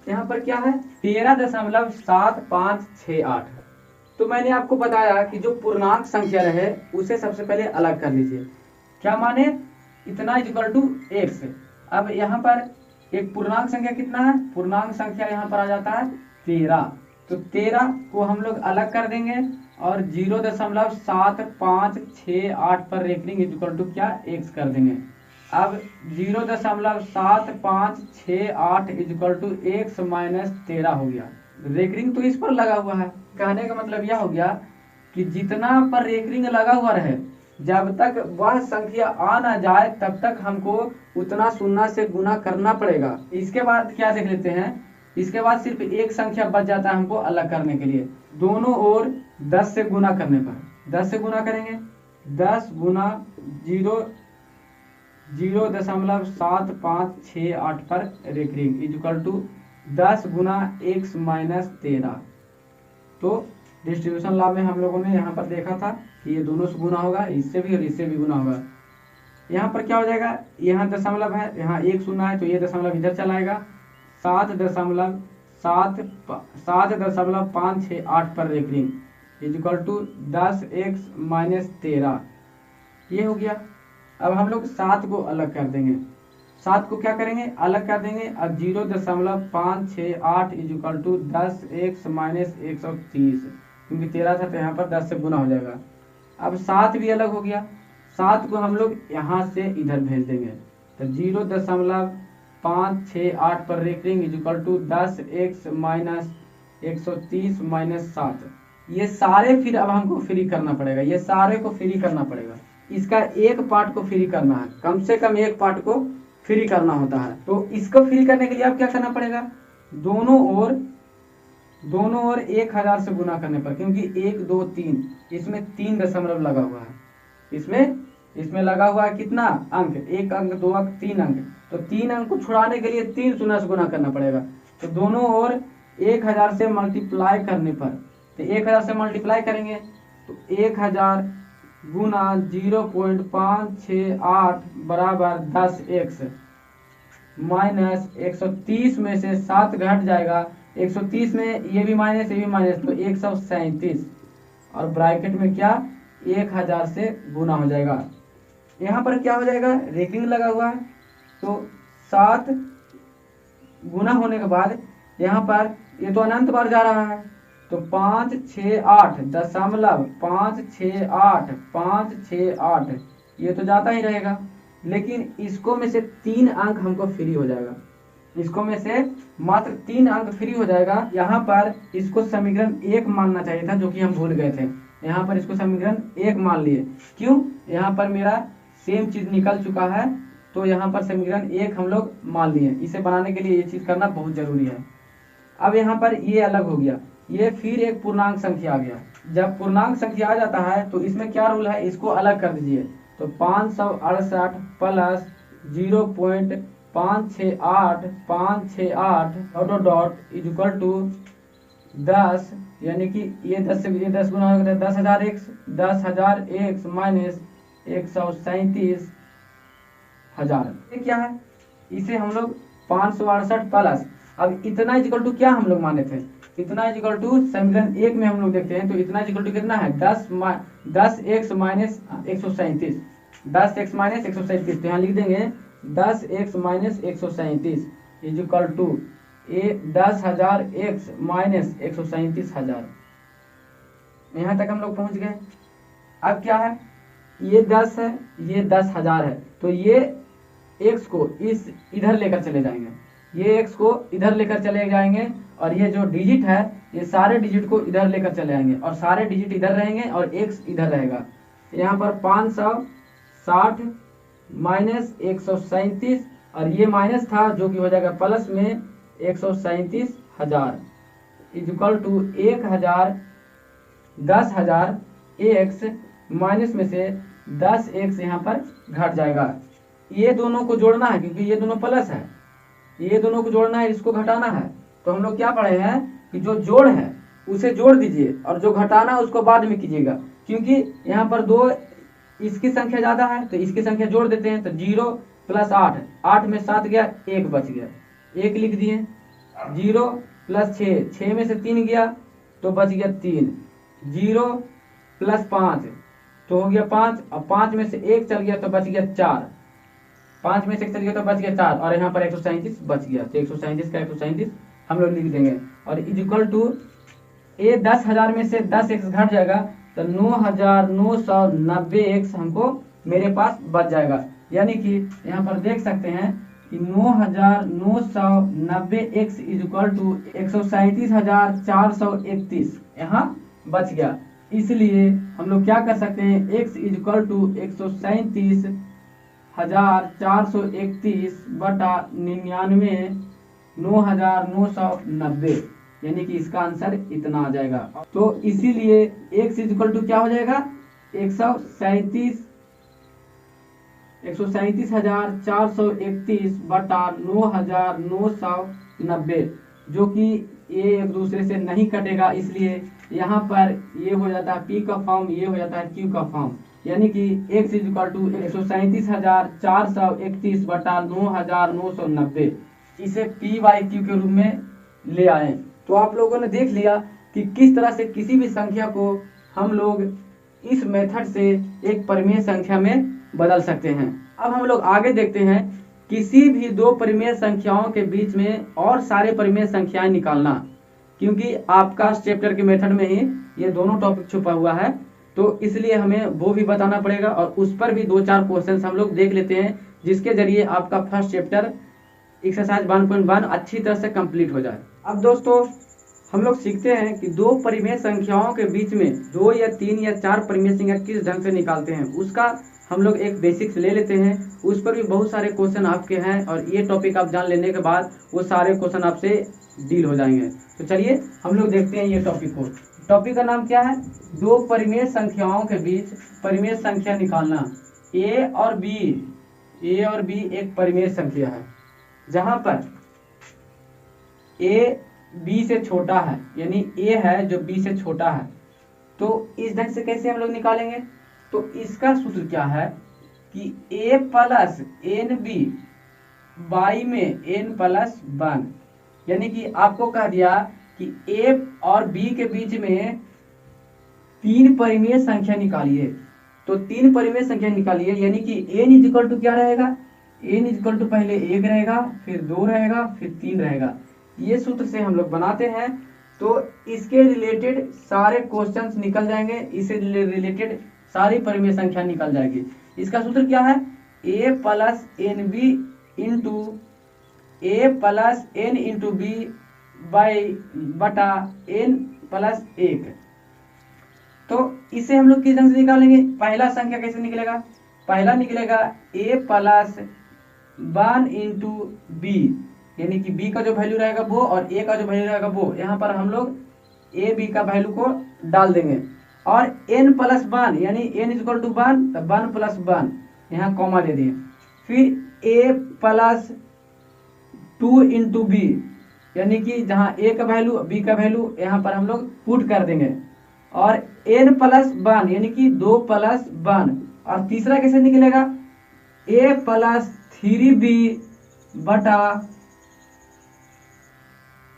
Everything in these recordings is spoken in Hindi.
यहाँ पर क्या है 13.7568। तो मैंने आपको बताया कि जो पूर्णांक संख्या रहे उसे सबसे पहले अलग कर लीजिए। क्या माने इतना इक्वल टू एक्स। अब यहाँ पर एक पूर्णांक संख्या कितना है, पूर्णांक संख्या यहाँ पर आ जाता है 13। तो 13 को हम लोग अलग कर देंगे और 0.7568 पर रेफरिंग इक्वल टू क्या एक्स कर देंगे। अब 0.7568 इक्वल टू एक्स माइनस 13 हो गया। रेकरिंग तो इस पर लगा हुआ है। कहने का मतलब यह हो गया कि जितना पर रेकरिंग लगा हुआ रहे, जब तक वह संख्या आ ना जाए तब तक हमको उतना शून्य से गुना करना पड़ेगा। इसके बाद क्या देख लेते हैं, इसके बाद सिर्फ एक संख्या बच जाता है हमको अलग करने के लिए। दोनों ओर 10 से गुना करने पर 10 से गुना करेंगे, 10 गुना 0.7568 पर रेकरिंग इक्वल टू 10 गुना एक्स माइनस 13। तो डिस्ट्रीब्यूशन लॉ में हम लोगों ने यहाँ पर देखा था कि ये दोनों से गुना होगा, इससे भी और इससे भी गुना होगा। यहाँ पर क्या हो जाएगा, यहाँ दशमलव है, यहाँ एक शून्य है तो ये दशमलव इधर चला आएगा। 7.568 पर recurring equal to 10x minus 13। ये हो गया। अब हम लोग 7 को अलग कर देंगे। 7 को क्या करेंगे, अलग कर देंगे। अब 0.568 इक्वल टू 10x माइनस 130, क्योंकि 13 था तो यहाँ पर 10 से गुना हो जाएगा। अब 7 भी अलग हो गया। 7 को हम लोग यहाँ से इधर भेज देंगे तो 0.568 पर recurring equal to 10x minus 130 minus 7। ये सारे फिर अब हमको फ्री करना पड़ेगा, ये सारे को फ्री करना पड़ेगा। इसका एक पार्ट को फ्री करना है, कम से कम एक पार्ट को फ्री करना होता है। तो इसको फ्री करने के लिए अब क्या करना पड़ेगा, दोनों ओर 1000 से गुना करने पर, क्योंकि 1 2 3 इसमें 3 दशमलव लगा हुआ है। इसमें लगा हुआ है कितना अंक, 1 अंक 2 अंक 3 अंक। तो 3 अंक को छुड़ाने के लिए 3 शून्य से गुना करना पड़ेगा। तो दोनों ओर 1000 से मल्टीप्लाई करने पर, तो 1000 से मल्टीप्लाई करेंगे तो 1000 गुना 0.568 बराबर 10x माइनस 130 में से 7 घट जाएगा। 130 में ये भी माइनस तो 137 और ब्रैकेट में क्या 1000 से गुना हो जाएगा। यहाँ पर क्या हो जाएगा, रेकरिंग लगा हुआ है तो 7 गुना होने के बाद यहाँ पर ये तो अनंत बार जा रहा है तो 568 ये तो जाता ही रहेगा। लेकिन इसको में से 3 अंक हमको फ्री हो जाएगा, इसको में से मात्र 3 अंक फ्री हो जाएगा। यहाँ पर इसको समीकरण 1 मानना चाहिए था, जो कि हम भूल गए थे। यहाँ पर इसको समीकरण 1 मान लिए, क्यों, यहाँ पर मेरा सेम चीज निकल चुका है तो यहाँ पर समीकरण 1 हम लोग मान लिए। इसे बनाने के लिए ये चीज करना बहुत जरूरी है। अब यहाँ पर ये अलग हो गया, ये फिर एक पूर्णांक संख्या आ गया। जब पूर्णांक संख्या आ जाता है तो इसमें क्या रूल है, इसको अलग कर दीजिए। तो 568 प्लस 0.568 इक्वल टू 10, यानी कि ये 10 से ये 10 गुना होगा 10,000 एक्स माइनस 137,000। ये क्या है, इसे हम लोग 568 प्लस, अब इतना इक्वल टू क्या हम लोग माने थे, इतना इक्वल टू समीकरण 1 में हम लोग देखते हैं तो इतना इक्वल टू कितना है 10x माइनस 137, 10x माइनस 137। तो यहाँ लिख देंगे 10x minus 137 equal to 10,000 x minus 137,000। यहाँ तक हम लोग पहुंच गए। अब क्या है, ये 10 है, ये 10,000 है, तो ये x को इस इधर लेकर चले जाएंगे, ये x को इधर लेकर चले जाएंगे और ये जो डिजिट है ये सारे डिजिट को इधर लेकर चले आएंगे और सारे डिजिट इधर रहेंगे और x इधर रहेगा। यहाँ पर 560 माइनस 137 और ये माइनस था जो कि हो जाएगा प्लस में 137,000 इक्वल टू 1000 10,000 x माइनस में से 10x यहाँ पर घट जाएगा। ये दोनों को जोड़ना है क्योंकि ये दोनों प्लस है, ये दोनों को जोड़ना है, इसको घटाना है। तो हम लोग क्या पढ़े हैं कि जो जोड़ है उसे जोड़ दीजिए और जो घटाना है उसको बाद में कीजिएगा, क्योंकि यहाँ पर 2 इसकी संख्या ज्यादा है तो इसकी संख्या जोड़ देते हैं। तो 0 प्लस 8 में 7 गया, 1 बच गया, 1 लिख दिए। 0 प्लस 6, 6 में से 3 गया तो बच गया 3, 0 प्लस 5 तो हो गया 5, अब 5 में से 1 चल गया तो बच गया 4, 5 में से 1 चल गया तो बच गया 4, और यहाँ पर 137 बच गया, तो 137 का 137 हम लोग लिख देंगे। और इज इक्वल टू ये 10,000 में से 10 एक्स घट जाएगा तो 9,990 एक्स हमको मेरे पास बच जाएगा। यानी कि यहाँ पर देख सकते हैं कि 9,990 एक्स इज इक्वल टू 137,431 यहाँ बच गया। इसलिए हम लोग क्या कर सकते हैं, x इज इक्वल टू 137,431 बटा 99 9,990, यानी कि इसका आंसर इतना आ जाएगा। तो इसीलिए x इज इक्वल टू क्या हो जाएगा, 137,431 बटा 9,990, जो कि ये एक दूसरे से नहीं कटेगा, इसलिए यहाँ पर ये हो जाता है p का फॉर्म, ये हो जाता है q का फॉर्म। यानी कि x इज इक्वल टू 137,431 बटा 9,990, इसे p बाई q के रूप में ले आए। तो आप लोगों ने देख लिया कि किस तरह से किसी भी संख्या को हम लोग इस मेथड से एक परिमेय संख्या में बदल सकते हैं। अब हम लोग आगे देखते हैं किसी भी दो परिमेय संख्याओं के बीच में और सारे परिमेय संख्याएं निकालना, क्योंकि आपका चैप्टर के मेथड में ही ये दोनों टॉपिक छुपा हुआ है, तो इसलिए हमें वो भी बताना पड़ेगा और उस पर भी 2-4 क्वेश्चंस हम लोग देख लेते हैं, जिसके जरिए आपका फर्स्ट चैप्टर एक्सरसाइज 1.1 अच्छी तरह से कंप्लीट हो जाए। अब दोस्तों हम लोग सीखते हैं कि दो परिमेय संख्याओं के बीच में 2 या 3 या 4 परिमेय संख्या किस ढंग से निकालते हैं, उसका हम लोग एक बेसिक्स ले लेते हैं। उस पर भी बहुत सारे क्वेश्चन आपके हैं और ये टॉपिक आप जान लेने के बाद वो सारे क्वेश्चन आपसे डील हो जाएंगे। तो चलिए हम लोग देखते हैं ये टॉपिक को। टॉपिक का नाम क्या है, दो परिमेय संख्याओं के बीच परिमेय संख्या निकालना। ए और बी एक परिमेय संख्या है जहां पर ए बी से छोटा है, यानी ए है जो बी से छोटा है। तो इस ढंग से कैसे हम लोग निकालेंगे, तो इसका सूत्र क्या है कि a plus n b by में n प्लस 1, यानी कि आपको कह दिया कि a और b के बीच में 3 परिमेय संख्या निकालिए। तो 3 परिमेय संख्या निकालिए, यानी कि n इज इक्वल टू क्या रहेगा, n इज इक्वल टू पहले 1 रहेगा, फिर 2 रहेगा, फिर 3 रहेगा। ये सूत्र से हम लोग बनाते हैं तो इसके रिलेटेड सारे क्वेश्चंस निकल जाएंगे, इससे रिलेटेड सारी परिमेय संख्या निकल जाएगी। इसका सूत्र क्या है, a plus n b into a plus n into b by बटा n प्लस 1। तो इसे हम लोग किस ढंग से निकालेंगे, पहला संख्या कैसे निकलेगा, पहला निकलेगा a प्लस 1 इंटू बी, यानी कि b का जो वैल्यू रहेगा वो और a का जो वैल्यू रहेगा वो, यहाँ पर हम लोग a b का वैल्यू को डाल देंगे। और n प्लस 1 यानी n इज इक्वल टू 1, तो 1 प्लस 1 यहाँ कॉमा दे दिए। फिर a प्लस 2 इंटू बी, यानी कि जहाँ a का वैल्यू b का वैल्यू यहाँ पर हम लोग पुट कर देंगे। और n प्लस 1 यानी कि 2 प्लस 1, और तीसरा कैसे निकलेगा, a प्लस 3b बटा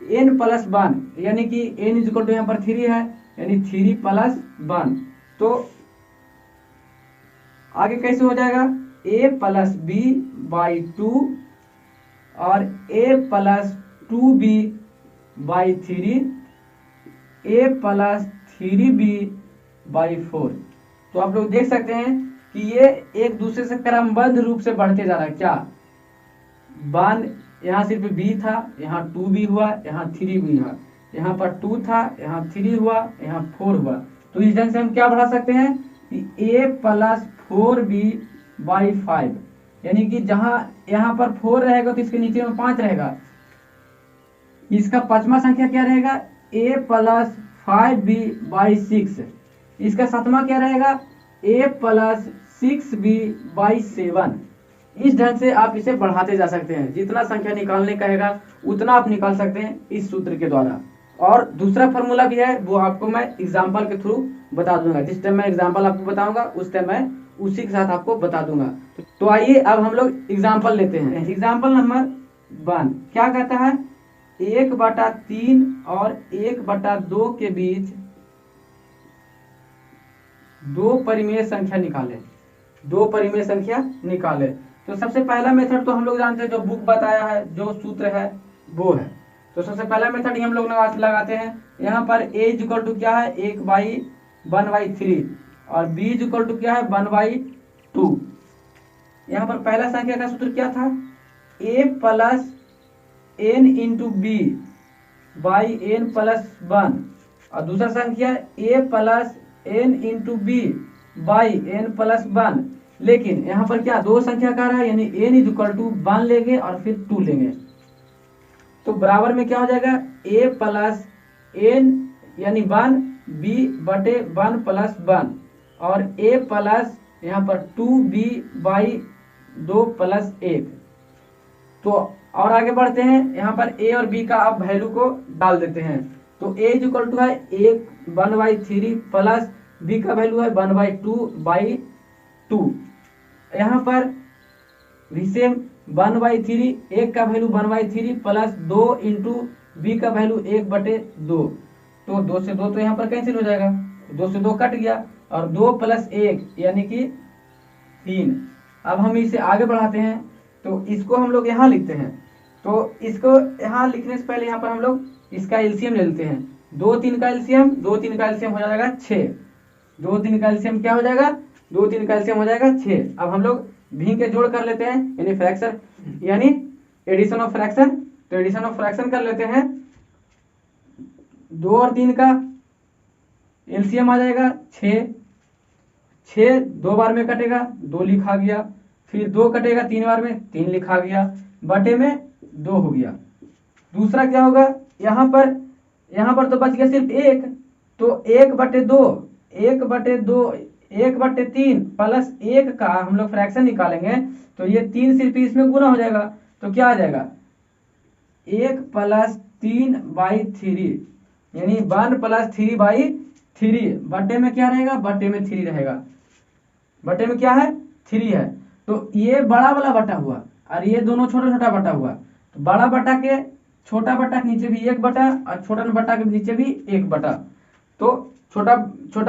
n प्लस 1, यानी कि n इज इक्वल टू यहाँ पर 3 है, यानी 3 प्लस 1। तो आगे कैसे हो जाएगा, a प्लस b बाई 2 और a plus 2b by 3, a plus 3b by 4। तो आप लोग देख सकते हैं कि ये एक दूसरे से क्रमबद्ध रूप से बढ़ते जा रहा है। क्या 1 यहाँ सिर्फ b था, यहाँ 2b हुआ, यहाँ 3b हुआ, यहाँ पर 2 था, यहाँ 3 हुआ, यहाँ 4 हुआ। तो इस ढंग से हम क्या बढ़ा सकते हैं कि a प्लस 4b बाई 5, यानी कि जहाँ यहाँ पर 4 रहेगा तो इसके नीचे में 5 रहेगा। इसका पांचवा संख्या क्या रहेगा, a प्लस 5b बाई 6। इसका सातवां क्या रहेगा, a प्लस 6b बाई 7। इस ढंग से आप इसे बढ़ाते जा सकते हैं, जितना संख्या निकालने कहेगा उतना आप निकाल सकते हैं इस सूत्र के द्वारा। और दूसरा फॉर्मूला भी है, वो आपको मैं एग्जांपल के थ्रू बता दूंगा। जिस टाइम मैं एग्जांपल आपको बताऊंगा उस टाइम मैं उसी के साथ आपको बता दूंगा। तो आइए अब हम लोग एग्जांपल लेते हैं। एग्जांपल नंबर 1 क्या कहता है, 1/3 और 1/2 के बीच दो परिमेय संख्या निकाले, दो परिमेय संख्या निकाले। तो सबसे पहला मेथड तो हम लोग जानते हैं, जो बुक बताया है, जो सूत्र है वो है। तो सबसे पहला मेथड ही हम लोग लगाते हैं। यहाँ पर a इक्वल टू क्या है, 1/1/3 और b इक्वल टू क्या है, 1/2। यहाँ पर पहला संख्या का सूत्र क्या था, a plus n into b by n plus 1, और दूसरा संख्या a plus n into b by n plus 1। लेकिन यहाँ पर क्या दो संख्या का रहा है, यानी n इज इक्वल टू 1 लेंगे और फिर 2 लेंगे, तो बराबर में क्या हो जाएगा, a प्लस n यानी 1 b बटे 1 प्लस 1 और a प्लस यहाँ पर 2b बाई 2 प्लस 1। तो और आगे बढ़ते हैं, यहाँ पर a और b का अब वैल्यू को डाल देते हैं। तो a इज इक्वल टू है 1/3 प्लस b का वैल्यू है 1/2/2। यहाँ पर भी सेम 1/3, एक का वैल्यू 1/3 प्लस 2 इंटू बी का वैल्यू 1/2। तो 2 से 2 तो यहाँ पर कैंसिल हो जाएगा, 2 से 2 कट गया और 2 प्लस 1 यानी कि 3। अब हम इसे आगे बढ़ाते हैं, तो इसको हम लोग यहाँ लिखते हैं। तो इसको यहाँ लिखने से पहले यहाँ पर हम लोग इसका एलसीएम ले लेते हैं। 2 3 का एलसीएम, 2 3 का एलसीएम हो जाएगा 6। 2 3 का एलसीएम क्या हो जाएगा, 2 3 का एलसीएम हो जाएगा 6। अब हम लोग भी के जोड़ कर लेते हैं, यानी फ्रैक्शन, यानी एडिशन ऑफ फ्रैक्शन। तो एडिशन ऑफ फ्रैक्शन कर लेते हैं। 2 और 3 का एलसीएम आ जाएगा 6। 6 2 बार में कटेगा, 2 लिखा गया, फिर 2 कटेगा 3 बार में, 3 लिखा गया, बटे में 2 हो गया। दूसरा क्या होगा, यहाँ पर तो बच गया सिर्फ 1, तो 1/2 1/3 प्लस 1 का हम लोग फ्रैक्शन निकालेंगे, तो ये 3 सिर्फ इसमें गुना हो जाएगा, तो क्या आ जाएगा 1 प्लस 3/3 यानी 1 प्लस 3/3 बटे में क्या रहेगा, बटे में 3 रहेगा, बटे में क्या है 3 है। तो ये बड़ा वाला बटा हुआ और ये दोनों छोटा छोटा बटा हुआ, तो बड़ा बटा के छोटा बटा के नीचे भी 1 बटा और छोटा बटा के नीचे भी 1 बटा, तो छोटा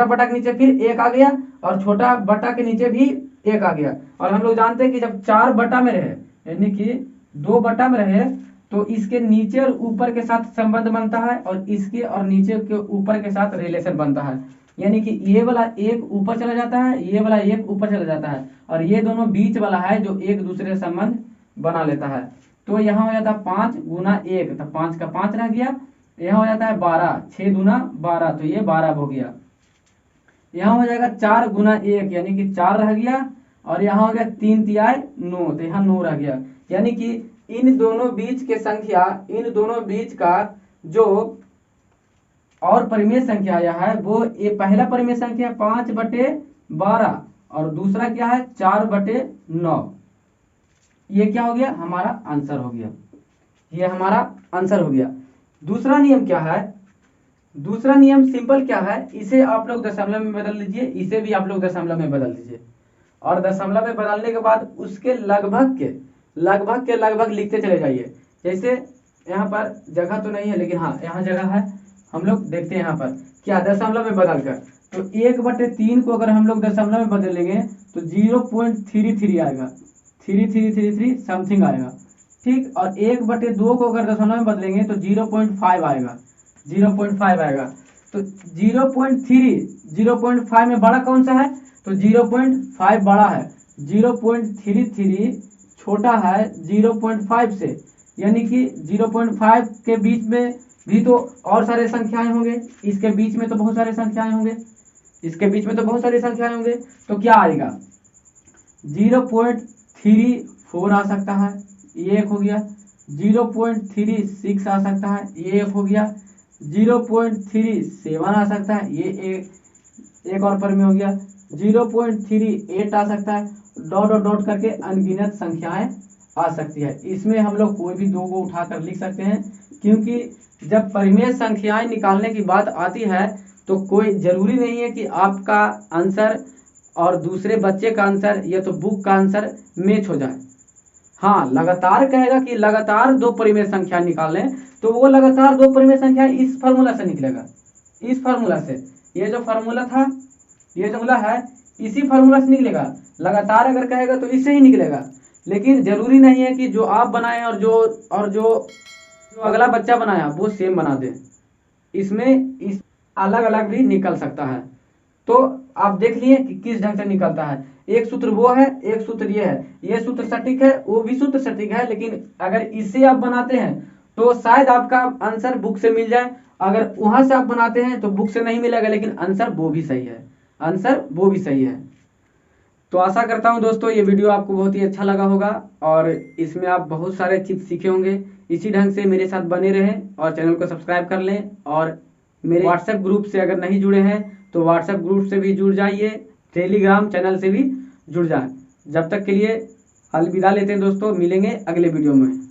बटा के नीचे फिर 1 आ गया और छोटा बटा के नीचे भी 1 आ गया। और हम लोग जानते हैं कि जब 4 बटा में रहे, यानी कि 2 बटा में रहे, तो इसके नीचे और ऊपर के साथ संबंध बनता है और इसके और नीचे के ऊपर के साथ रिलेशन बनता है, यानी कि ये वाला 1 ऊपर चला जाता है, ये वाला 1 ऊपर चला जाता है और ये दोनों बीच वाला है जो एक दूसरे से संबंध बना लेता है। तो यहाँ हो जाता है 5 गुना 1, तो 5 का 5 रह गया। यहाँ हो जाता है 12, 6 दूना 12, तो ये 12 हो गया। यहाँ हो जाएगा 4 गुना 1 यानी कि 4 रह गया, और यहाँ हो गया 3 तिहाई 9, तो यहाँ 9 रह गया। यानी कि इन दोनों बीच के संख्या, इन दोनों बीच का जो और परिमेय संख्या आया है वो, ये पहला परिमेय संख्या 5/12 और दूसरा क्या है 4/9। ये क्या हो गया, हमारा आंसर हो गया, ये हमारा आंसर हो गया। दूसरा नियम क्या है, दूसरा नियम सिंपल क्या है, इसे आप लोग दशमलव में बदल लीजिए, इसे भी आप लोग दशमलव में बदल दीजिए, और दशमलव में बदलने के बाद उसके लगभग लिखते चले जाइए। जैसे यहाँ पर जगह तो नहीं है, लेकिन हाँ यहाँ जगह है, हम लोग देखते हैं यहाँ पर क्या दशमलव में बदल कर। तो 1/3 को अगर हम लोग दशमलव में बदलेंगे तो 0.33 आएगा, 3333 समथिंग आएगा, ठीक। और 1/2 को अगर दशमलव में बदलेंगे तो 0.5 आएगा, 0.5 आएगा। तो 0.5 में बड़ा कौन सा है, तो 0.5 बड़ा है, 0.33 छोटा है 0.5 से, यानी कि 0.5 के बीच में भी तो और सारे संख्याएं होंगे, इसके बीच में तो बहुत सारे संख्याएं होंगे, इसके बीच में तो बहुत सारी संख्याएं होंगे, तो क्या आएगा 0.34 आ सकता है, ये एक हो गया। 0.36 आ सकता है, ये एक हो गया। 0.37 आ सकता है, ये एक और पर में हो गया। 0.38 आ सकता है, डॉट करके अनगिनत संख्याएं आ सकती है। इसमें हम लोग कोई भी 2 को उठाकर लिख सकते हैं, क्योंकि जब परिमेय संख्याएं निकालने की बात आती है तो कोई जरूरी नहीं है कि आपका आंसर और दूसरे बच्चे का आंसर या तो बुक का आंसर मैच हो जाए। हाँ, लगातार कहेगा कि लगातार दो परिमेय संख्या निकालें, तो वो लगातार दो परिमेय संख्या इस फार्मूला से निकलेगा, इस फार्मूला से। ये जो फार्मूला था, ये जो फार्मूला है, इसी फार्मूला से निकलेगा। लगातार अगर कहेगा तो इससे ही निकलेगा। लेकिन जरूरी नहीं है कि जो आप बनाए और जो अगला बच्चा बनाया वो सेम बना दे। इसमें इस अलग अलग भी निकल सकता है। तो आप देख लिए कि किस ढंग से निकलता है। एक सूत्र वो है, एक सूत्र ये है। ये सूत्र सटीक है, वो भी सूत्र सटीक है, लेकिन अगर इससे आप बनाते हैं तो शायद आपका आंसर बुक से मिल जाए। अगर वहां से आप बनाते हैं तो बुक से नहीं मिलेगा, लेकिन आंसर वो भी सही है, आंसर वो भी सही है। तो आशा करता हूं दोस्तों ये वीडियो आपको बहुत ही अच्छा लगा होगा और इसमें आप बहुत सारे चीज सीखे होंगे। इसी ढंग से मेरे साथ बने रहें और चैनल को सब्सक्राइब कर लें। और मेरे व्हाट्सएप ग्रुप से अगर नहीं जुड़े हैं तो व्हाट्सएप ग्रुप से भी जुड़ जाइए, टेलीग्राम चैनल से भी जुड़ जाएं। जब तक के लिए अलविदा लेते हैं दोस्तों, मिलेंगे अगले वीडियो में।